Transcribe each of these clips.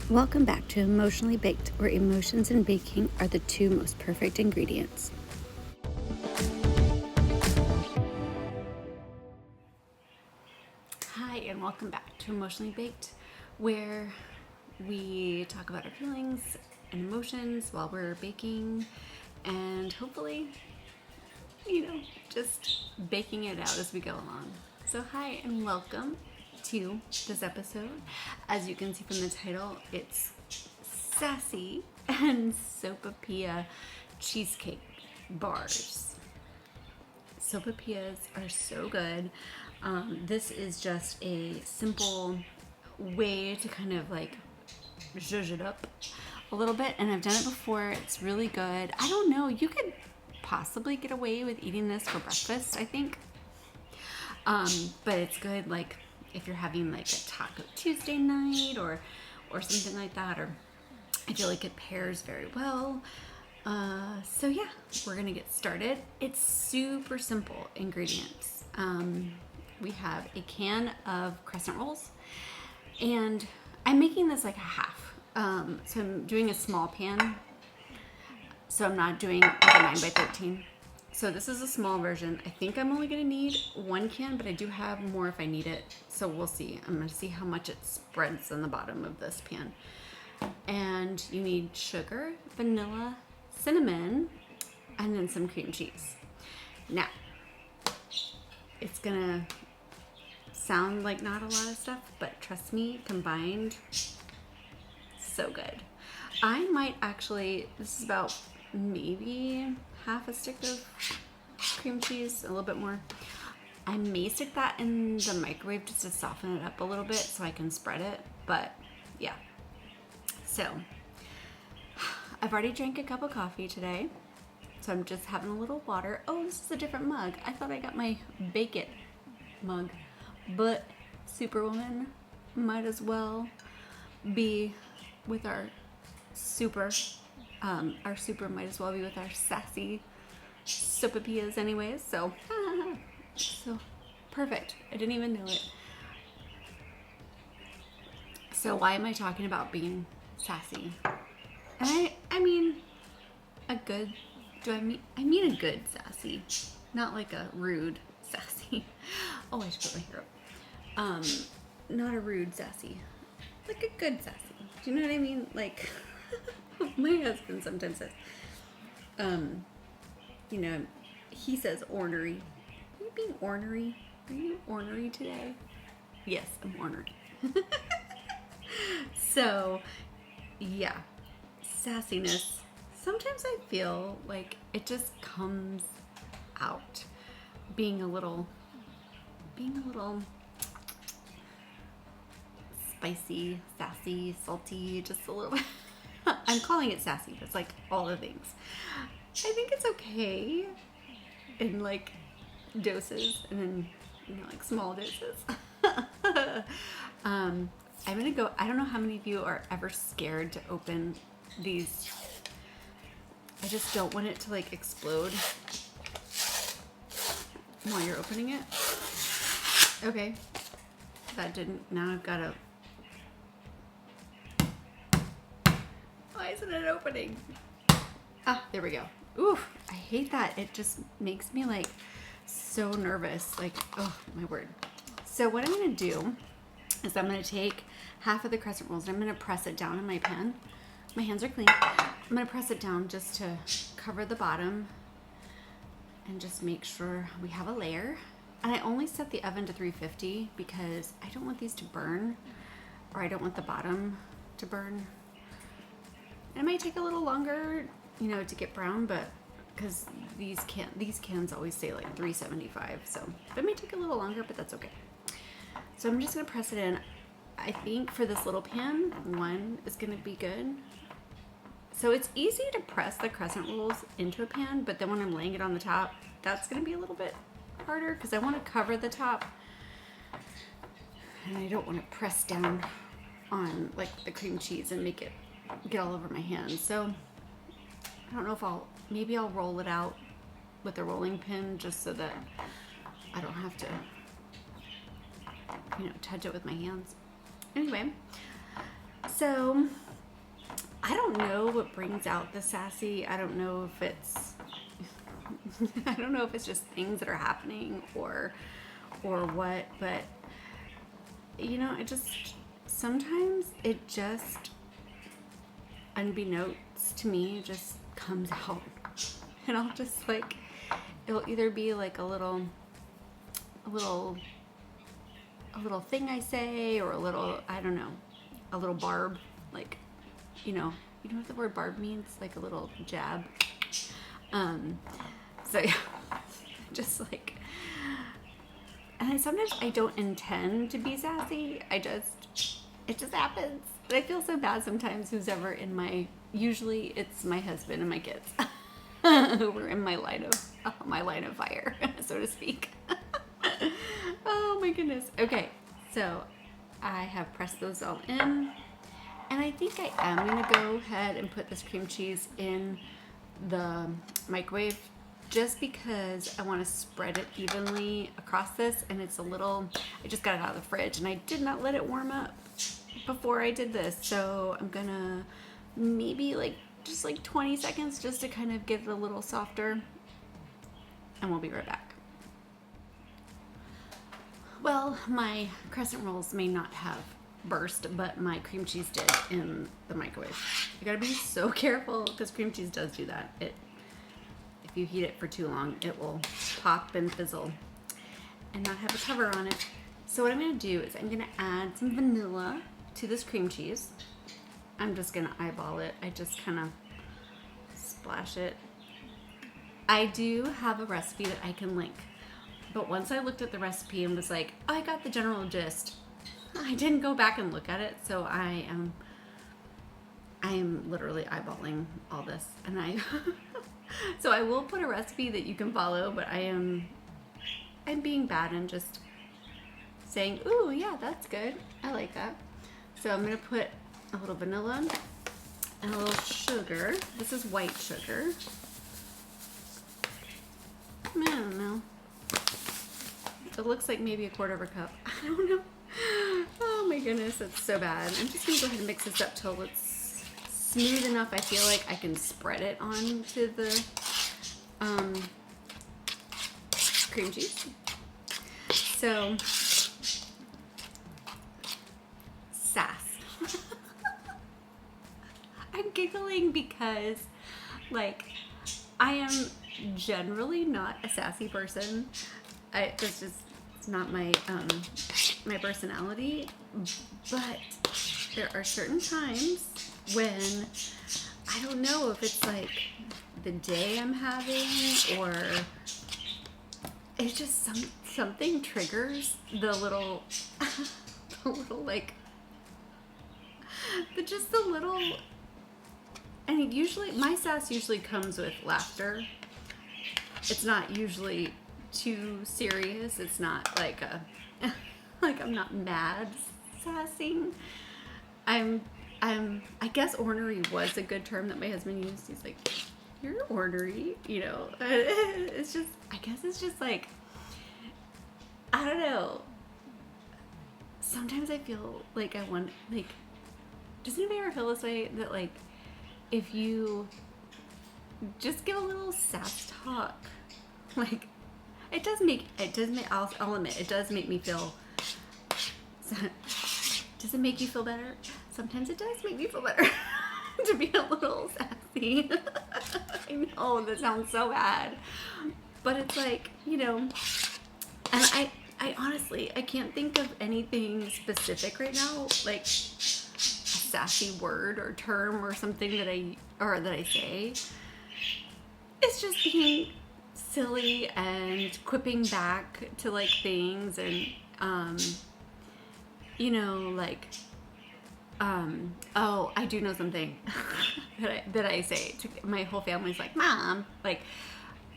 Welcome back to Emotionally Baked, where emotions and baking are the two most perfect ingredients. Hi, and welcome back to Emotionally Baked, where we talk about our feelings and emotions while we're baking and hopefully, just baking it out as we go along. So hi and welcome to this episode. As you can see from the title, it's Sassy and Sopapilla cheesecake bars. Sopapillas are so good. This is just a simple way to kind of like zhuzh it up a little bit, and I've done it before. It's really good. I don't know, you could possibly get away with eating this for breakfast, I think. But it's good like if you're having like a Taco Tuesday night or something like that, or I feel like it pairs very well. So yeah, we're gonna get started. It's super simple ingredients. We have a can of crescent rolls, and I'm making this like a half. So I'm doing a small pan, so I'm not doing like a 9x13. So this is a small version. I think I'm only gonna need one can, but I do have more if I need it. So we'll see. I'm gonna see how much it spreads on the bottom of this pan. And you need sugar, vanilla, cinnamon, and then some cream cheese. Now, it's gonna sound like not a lot of stuff, but trust me, combined, so good. I might actually, this is about maybe half a stick of cream cheese, a little bit more. I may stick that in the microwave just to soften it up a little bit so I can spread it, but yeah. So, I've already drank a cup of coffee today, so I'm just having a little water. Oh, this is a different mug. I thought I got my Bake It mug, but Superwoman might as well be with our super might as well be with our sassy Sopapillas anyways, so so perfect. I didn't even know it. So why am I talking about being sassy? And I mean a good, I mean a good sassy, not like a rude sassy. Oh, I should put my hair up. Not a rude sassy, like a good sassy. Do you know what I mean? Like my husband sometimes says, he says ornery. Are you being ornery? Are you ornery today? Yes, I'm ornery. So, yeah, sassiness. Sometimes I feel like it just comes out being a little spicy, sassy, salty, just a little bit. I'm calling it sassy. That's like all the things. I think it's okay in like doses, and then like small doses. I'm gonna go. I don't know how many of you are ever scared to open these. I just don't want it to like explode while you're opening it. Okay, that didn't. Now I've got to. Why isn't it opening? Ah, there we go. Oof, I hate that. It just makes me like so nervous. Like, oh my word. So what I'm gonna do is I'm gonna take half of the crescent rolls and I'm gonna press it down in my pan. My hands are clean. I'm gonna press it down just to cover the bottom and just make sure we have a layer. And I only set the oven to 350 because I don't want these to burn, or I don't want the bottom to burn. It might take a little longer, to get brown, but because these cans always say like 375, so it may take a little longer, but that's okay. So I'm just gonna press it in. I think for this little pan, one is gonna be good. So it's easy to press the crescent rolls into a pan, but then when I'm laying it on the top, that's gonna be a little bit harder because I want to cover the top, and I don't want to press down on like the cream cheese and make it get all over my hands. So I don't know if maybe I'll roll it out with a rolling pin just so that I don't have to touch it with my hands. Anyway, So I don't know what brings out the sassy. I don't know if it's I don't know if it's just things that are happening or what, but you know, sometimes it just, unbeknownst to me, just comes out. And I'll just like, it'll either be like a little thing I say, or a little, I don't know, a little barb, like, you know what the word barb means? Like a little jab. So yeah, just like, and sometimes I don't intend to be sassy. It just happens. But I feel so bad sometimes who's ever usually it's my husband and my kids who were in my line of fire, so to speak. Oh my goodness. Okay, so I have pressed those all in, and I think I am gonna go ahead and put this cream cheese in the microwave, just because I want to spread it evenly across this. And it's I just got it out of the fridge and I did not let it warm up before I did this, so I'm gonna maybe just 20 seconds just to kind of get it a little softer, and we'll be right back. Well, my crescent rolls may not have burst, but my cream cheese did in the microwave. You gotta be so careful because cream cheese does do that. If you heat it for too long, it will pop and fizzle and not have a cover on it. So what I'm gonna do is I'm gonna add some vanilla to this cream cheese. I'm just gonna eyeball it. I just kind of splash it. I do have a recipe that I can link, but once I looked at the recipe and was like, oh, I got the general gist, I didn't go back and look at it. So I am literally eyeballing all this, and so I will put a recipe that you can follow, but I'm being bad and just saying, ooh, yeah, that's good. I like that. So I'm gonna put a little vanilla and a little sugar. This is white sugar. I don't know. It looks like maybe a quarter of a cup. I don't know. Oh my goodness, it's so bad. I'm just gonna go ahead and mix this up till it's smooth enough. I feel like I can spread it onto the cream cheese. So, sass. I'm giggling because, I am generally not a sassy person. It's not my my personality. But there are certain times when I don't know if it's the day I'm having, or it's just something triggers the little and usually my sass usually comes with laughter. It's not usually too serious. It's not like I'm not mad sassing. I guess ornery was a good term that my husband used. He's like, you're ornery, It's just, I guess it's just I don't know. Sometimes I feel like I want, does anybody ever feel this way? That if you just give a little sass talk, it does make, I'll admit, it does make me feel, does it make you feel better? Sometimes it does make me feel better to be a little sassy. I know, that sounds so bad. But it's and I honestly, I can't think of anything specific right now, a sassy word or term or something that I say. It's just being silly and quipping back to things, and oh, I do know something that I say to my whole family's like, Mom,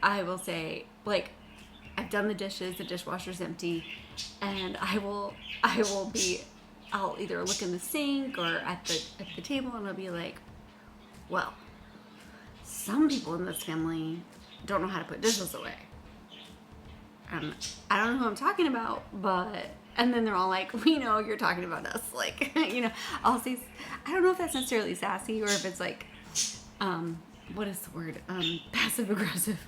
I will say, I've done the dishes, the dishwasher's empty, and I'll either look in the sink or at the table, and I'll be like, well, some people in this family don't know how to put dishes away. I don't know who I'm talking about, but And then they're all like, we know you're talking about us. Like, I'll say, I don't know if that's necessarily sassy or if it's like, what is the word? Passive aggressive.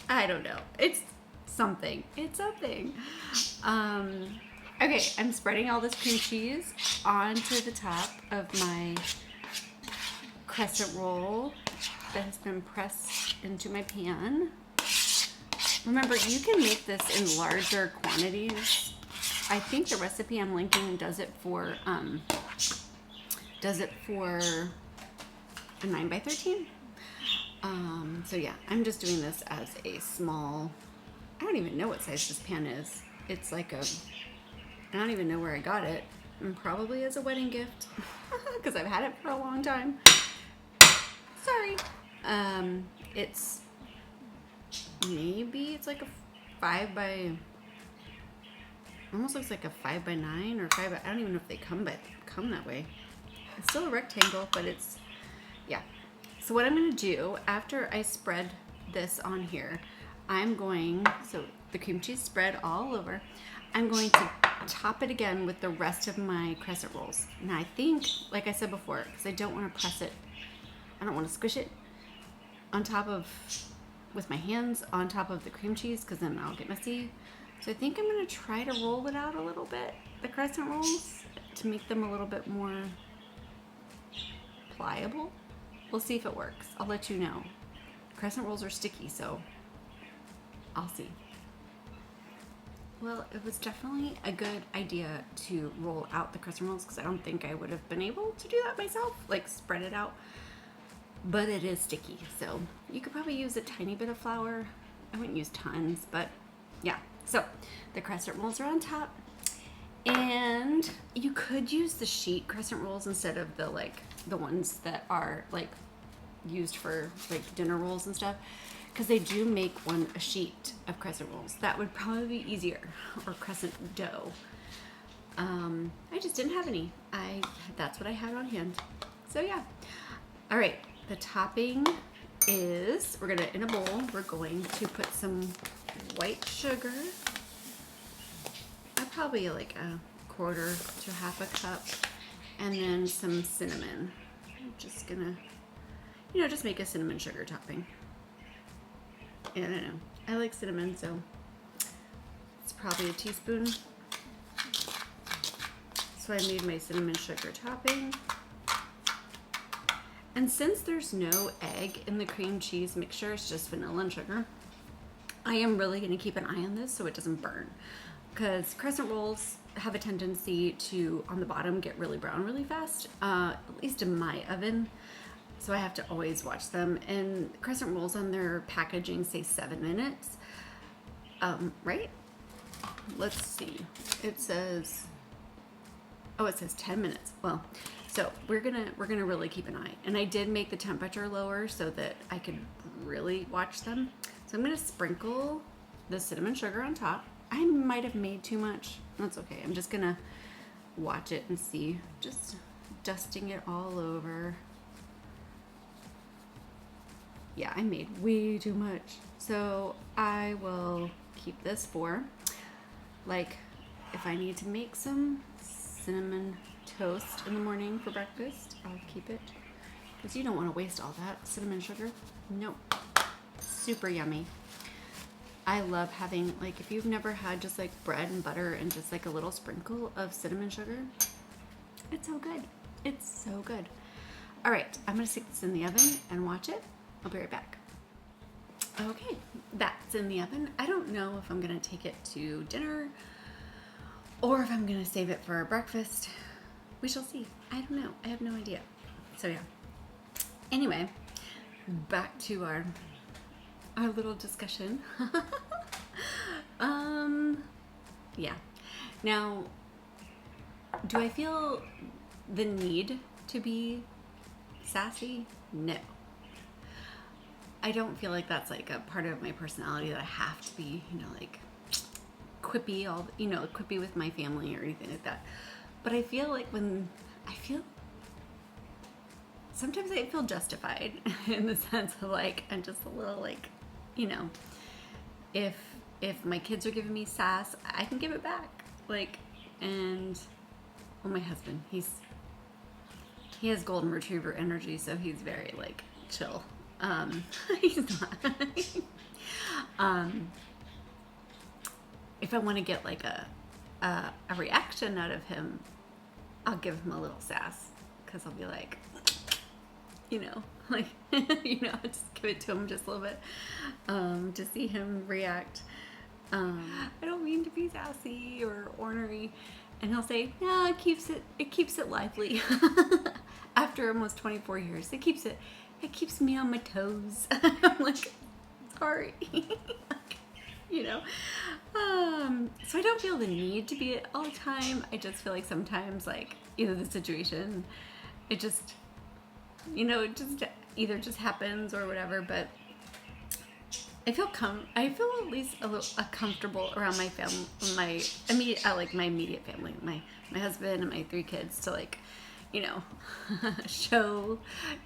I don't know. It's something. It's something. Okay, I'm spreading all this cream cheese onto the top of my crescent roll that has been pressed into my pan. Remember, you can make this in larger quantities. I think the recipe I'm linking does it for a 9x13. So yeah, I'm just doing this as a small, I don't even know what size this pan is. It's like I don't even know where I got it. And probably as a wedding gift because I've had it for a long time. Sorry. It's like a 5 by, almost looks like a 5x9 or 5 by, I don't even know if they come that way. It's still a rectangle, but it's, yeah. So what I'm going to do after I spread this on here, so the cream cheese spread all over, I'm going to top it again with the rest of my crescent rolls. Now I think, like I said before, because I don't want to press it, I don't want to squish it on top of, with my hands on top of the cream cheese, because then I'll get messy. So I think I'm going to try to roll it out a little bit, the crescent rolls, to make them a little bit more pliable. We'll see if it works. I'll let you know. Crescent rolls are sticky, so I'll see. Well, it was definitely a good idea to roll out the crescent rolls because I don't think I would have been able to do that myself, like spread it out. But it is sticky, so you could probably use a tiny bit of flour. I wouldn't use tons, but yeah. So the crescent rolls are on top, and you could use the sheet crescent rolls instead of the ones that are like used for like dinner rolls and stuff, because they do make a sheet of crescent rolls. That would probably be easier, or crescent dough. I just didn't have any. That's what I had on hand. So yeah. All right. The topping is, in a bowl, we're going to put some white sugar. Probably like a 1/4 to 1/2 cup. And then some cinnamon. I'm just gonna, just make a cinnamon sugar topping. Yeah, I don't know. I like cinnamon, so it's probably a teaspoon. So I made my cinnamon sugar topping. And since there's no egg in the cream cheese mixture, it's just vanilla and sugar, I am really going to keep an eye on this so it doesn't burn. Because crescent rolls have a tendency to, on the bottom, get really brown really fast, at least in my oven. So I have to always watch them. And crescent rolls on their packaging say 7 minutes, right? Let's see. It says 10 minutes. Well, so we're gonna really keep an eye. And I did make the temperature lower so that I could really watch them. So I'm gonna sprinkle the cinnamon sugar on top. I might have made too much. That's okay. I'm just gonna watch it and see. Just dusting it all over. Yeah, I made way too much. So I will keep this for, like, if I need to make some cinnamon toast in the morning for breakfast, I'll keep it. Because you don't want to waste all that cinnamon sugar. Nope. Super yummy. I love having, like, if you've never had just like bread and butter and just like a little sprinkle of cinnamon sugar, it's so good. It's so good. All right, I'm gonna stick this in the oven and watch it. I'll be right back. Okay, that's in the oven. I don't know if I'm gonna take it to dinner or if I'm gonna save it for breakfast. We shall see. I don't know. I have no idea. So yeah. Anyway, back to our little discussion. Yeah. Now, do I feel the need to be sassy? No. I don't feel like that's like a part of my personality that I have to be, like quippy, quippy with my family or anything like that. But I feel like sometimes I feel justified in the sense of like, I'm just a little like, if if my kids are giving me sass, I can give it back. Like, and well, my husband, he has golden retriever energy, so he's very like chill. He's not. If I want to get like a reaction out of him, I'll give him a little sass, because I'll be like, like, just give it to him just a little bit, to see him react. I don't mean to be sassy or ornery, and he'll say, no, it keeps it lively. After almost 24 years, it keeps me on my toes. I'm like, sorry. So I don't feel the need to be it all the time. I just feel like sometimes, like, either the situation, it just, it just either just happens or whatever. But I feel at least a little comfortable around my family, my immediate family, my husband and my 3 kids, to like, show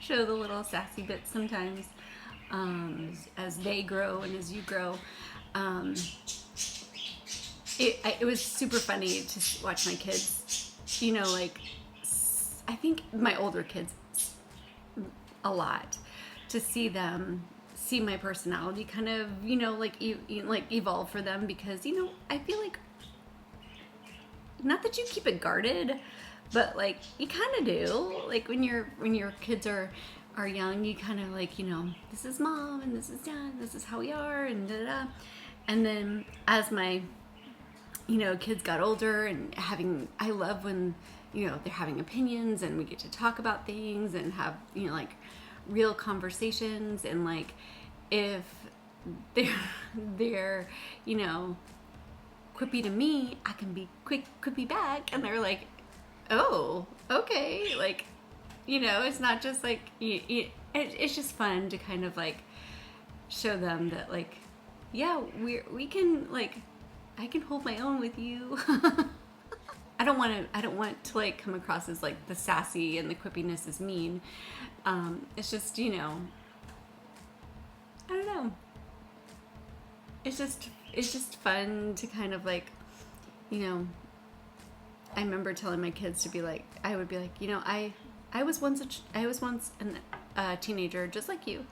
the little sassy bits sometimes, as they grow and as you grow. It was super funny to watch my kids, like, I think my older kids a lot, to see my personality kind of, like evolve for them, because, I feel like, not that you keep it guarded, but like you kind of do, like when your kids are young, you kind of like, this is mom and this is dad, this is how we are, and da-da-da. And then as my kids got older and I love when they're having opinions and we get to talk about things and have like real conversations, and like if they're quippy to me, I can be quippy back, and they're like, oh, okay, like, it's not just like, it's just fun to kind of like show them that, like, yeah, we can, like, I can hold my own with you. I don't want to like come across as like the sassy and the quippiness is mean. It's just, I don't know. It's just fun to kind of like, I remember telling my kids to be like, I would be like, I was once a teenager just like you.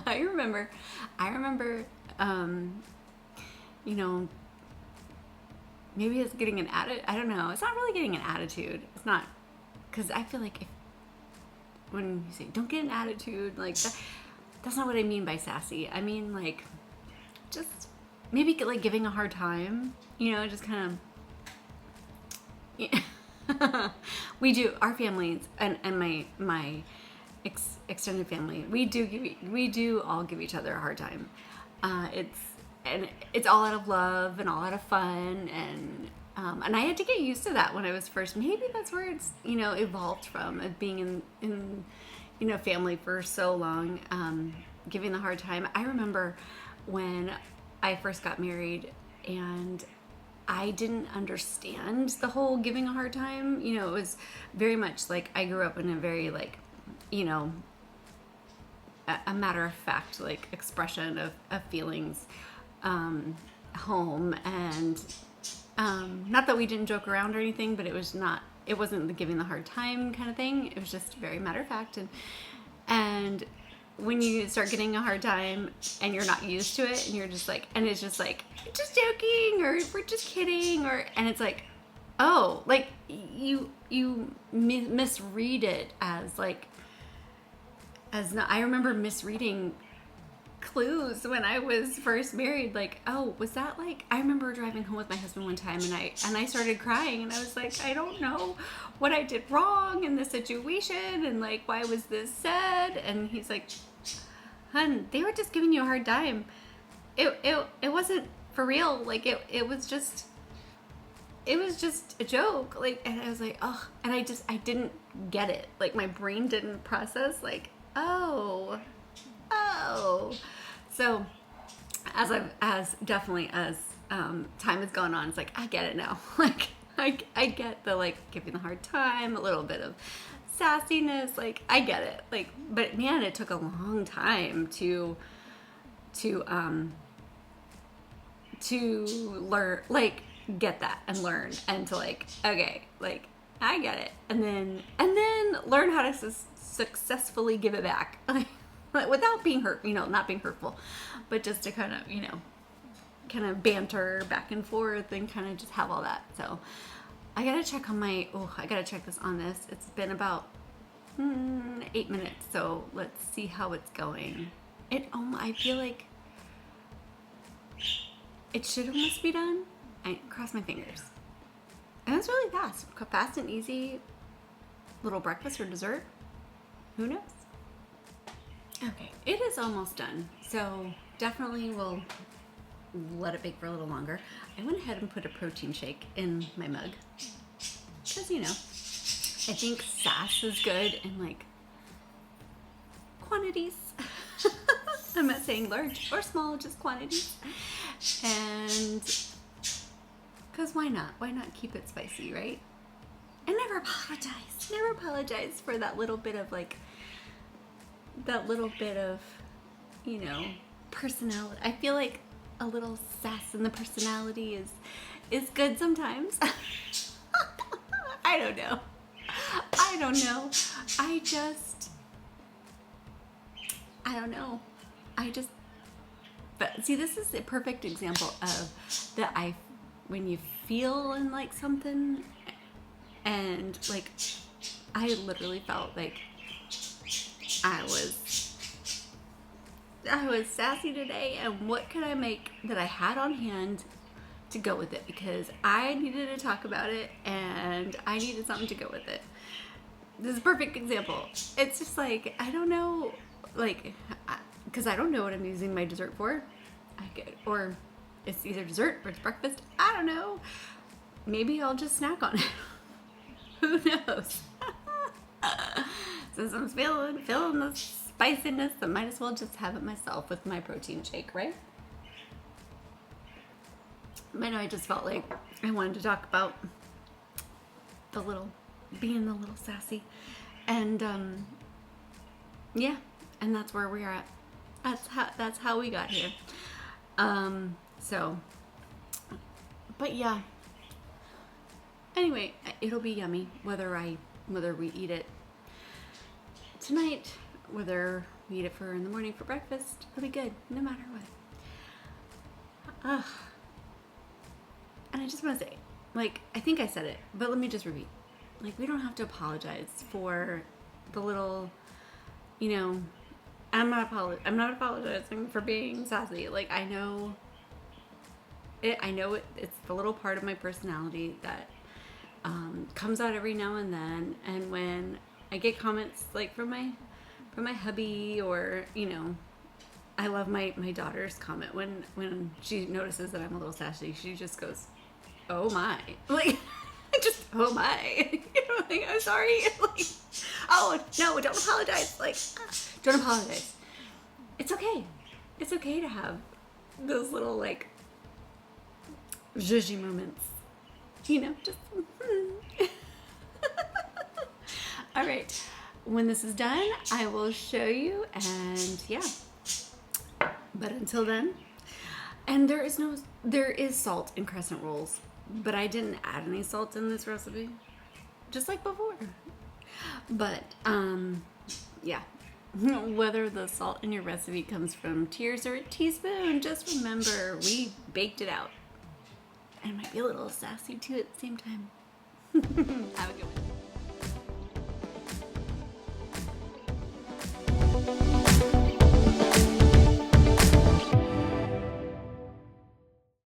I remember, maybe it's getting an attitude. I don't know. It's not really getting an attitude. It's not, because I feel like when you say don't get an attitude, like that's not what I mean by sassy. I mean like just maybe like giving a hard time. Just kind of. We do, our families and my extended family. We do all give each other a hard time. It's all out of love and all out of fun, and I had to get used to that when I was first. Maybe that's where it's evolved from, of being in family for so long, giving the hard time. I remember when I first got married and I didn't understand the whole giving a hard time. It was very much like I grew up in a very like, a matter of fact like expression of feelings home, and not that we didn't joke around or anything, but it wasn't the giving the hard time kind of thing. It was just very matter of fact, and when you start getting a hard time and you're not used to it, and you're just like, and it's just like, just joking, or we're just kidding, and it's like, oh, like you misread it as like, as not. I remember misreading clues when I was first married, like, oh, was that like, I remember driving home with my husband one time, and I started crying, and I was like, I don't know what I did wrong in this situation, and like, why was this said? And he's like, hun, they were just giving you a hard time. It wasn't for real. Like it was just a joke. Like, and I was like, oh, and I didn't get it. Like my brain didn't process like, oh. So as time has gone on, it's like, I get it now. Like I get the like giving the hard time, a little bit of sassiness, like I get it. Like, but man, it took a long time to to learn, like, get that and learn, and to like, okay, like, I get it, and then learn how to successfully give it back, without being hurt, not being hurtful, but just to kind of, kind of banter back and forth and kind of just have all that. So I gotta check on I gotta check this on this. It's been about 8 minutes, so let's see how it's going. I feel like it should almost be done. I cross my fingers. And it's really fast and easy. Little breakfast or dessert. Who knows? Okay, it is almost done. So definitely we'll let it bake for a little longer. I went ahead and put a protein shake in my mug. Because, I think Sass is good in like quantities. I'm not saying large or small, just quantities. And because why not? Why not keep it spicy, right? And never apologize. Never apologize for that little bit of personality. I feel like a little sass in the personality is good sometimes. I don't know. But see, this is a perfect example of when you feel in like something, and like, I literally felt like I was sassy today, and what could I make that I had on hand to go with it, because I needed to talk about it and I needed something to go with it. This is a perfect example. It's just like, I don't know, like, because I don't know what I'm using my dessert for. Or it's either dessert or it's breakfast. I don't know. Maybe I'll just snack on it. Who knows? Since I'm feeling the spiciness, I might as well just have it myself with my protein shake, right? But no, I just felt like I wanted to talk about being the little sassy. And yeah, and that's where we're at. That's how we got here. But yeah. Anyway, it'll be yummy whether we eat it tonight, whether we eat it in the morning for breakfast. It'll be good no matter what. And I just want to say, like, I think I said it, but let me just repeat. Like, we don't have to apologize for the little, I'm not apologizing for being sassy. Like, I know it's the little part of my personality that comes out every now and then. And when I get comments like from my hubby, or I love my daughter's comment when she notices that I'm a little sassy. She just goes, "Oh my!" Like, just, "Oh my!" Like, I'm sorry. Like, oh no, don't apologize. Like, don't apologize. It's okay. It's okay to have those little like zhuzhy moments. Just. All right. When this is done, I will show you, and yeah. But until then, and there is salt in crescent rolls, but I didn't add any salt in this recipe, just like before. But yeah. Whether the salt in your recipe comes from tears or a teaspoon, just remember we baked it out. And it might be a little sassy too at the same time. Have a good one.